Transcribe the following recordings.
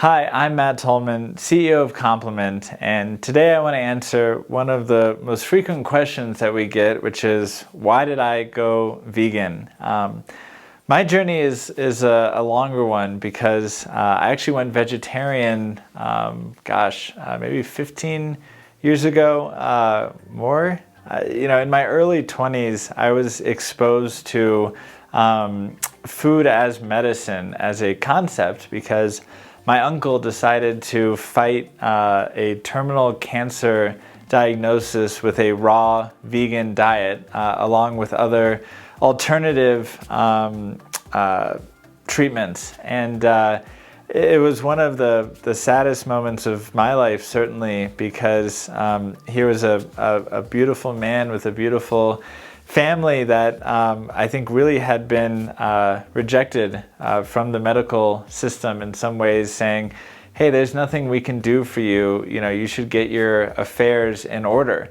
Hi, I'm Matt Tolman, CEO of Complement, and today I want to answer one of the most frequent questions that we get, which is, why did I go vegan? My journey is a longer one because I actually went vegetarian, maybe 15 years ago, more. In my early 20s, I was exposed to food as medicine as a concept because my uncle decided to fight a terminal cancer diagnosis with a raw vegan diet, along with other alternative treatments. And it was one of the saddest moments of my life, certainly, because here was a beautiful man with a beautiful family that I think really had been rejected from the medical system in some ways, saying, hey, there's nothing we can do for you. You should get your affairs in order.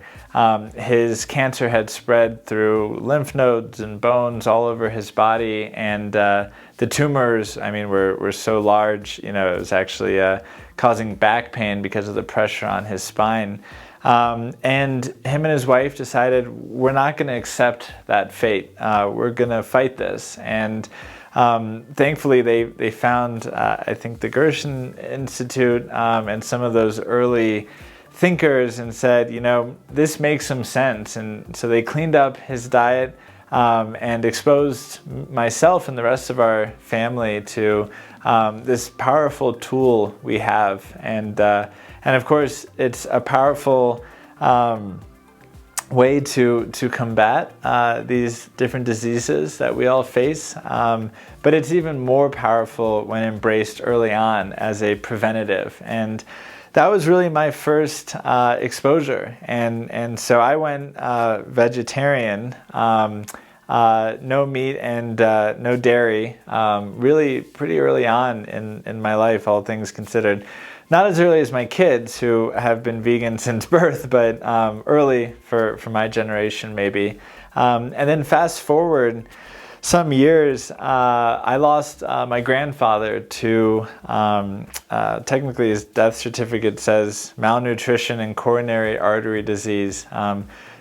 His cancer had spread through lymph nodes and bones all over his body, and the tumors, were so large, it was actually causing back pain because of the pressure on his spine. And him and his wife decided, we're not going to accept that fate. We're going to fight this. And thankfully, they found, I think, the Gerson Institute and some of those early thinkers and said, this makes some sense. And so they cleaned up his diet and exposed myself and the rest of our family to this powerful tool we have. And of course, it's a powerful way to combat these different diseases that we all face. But it's even more powerful when embraced early on as a preventative. And that was really my first exposure. And so I went vegetarian, no meat and no dairy, really pretty early on in my life, all things considered. Not as early as my kids, who have been vegan since birth, but early for my generation, maybe. And then fast forward some years, I lost my grandfather to, technically his death certificate says malnutrition and coronary artery disease.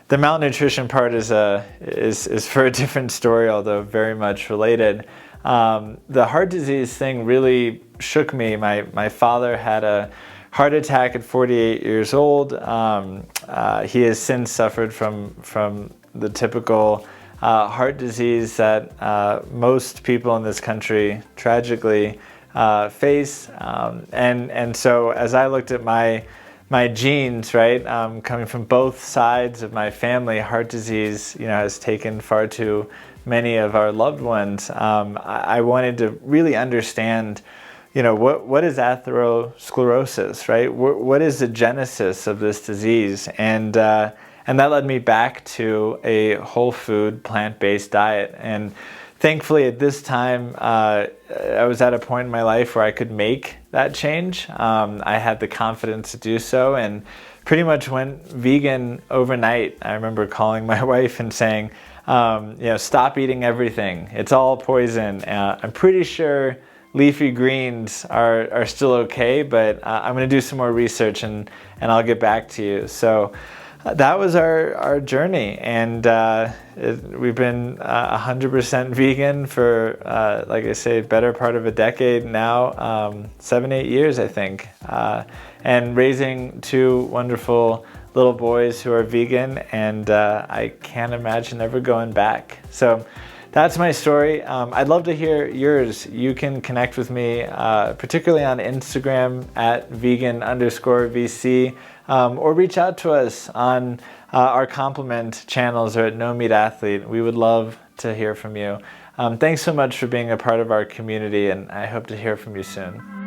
The malnutrition part is for a different story, although very much related. The heart disease thing really shook me. My father had a heart attack at 48 years old. He has since suffered from the typical heart disease that most people in this country tragically face. And so as I looked at my genes, right, coming from both sides of my family, heart disease, has taken far too many of our loved ones. I wanted to really understand, what is atherosclerosis, right? What is the genesis of this disease? And that led me back to a whole food, plant-based diet. And thankfully, at this time, I was at a point in my life where I could make that change. I had the confidence to do so and pretty much went vegan overnight. I remember calling my wife and saying, stop eating everything. It's all poison. I'm pretty sure leafy greens are still okay, but I'm going to do some more research and I'll get back to you. So that was our journey, and we've been 100% vegan for, like I say, better part of a decade now, 7-8 years, I think, and raising two wonderful little boys who are vegan, and I can't imagine ever going back. So that's my story. I'd love to hear yours. You can connect with me, particularly on Instagram at vegan_VC, or reach out to us on our Complement channels or at No Meat Athlete. We would love to hear from you. Thanks so much for being a part of our community, and I hope to hear from you soon.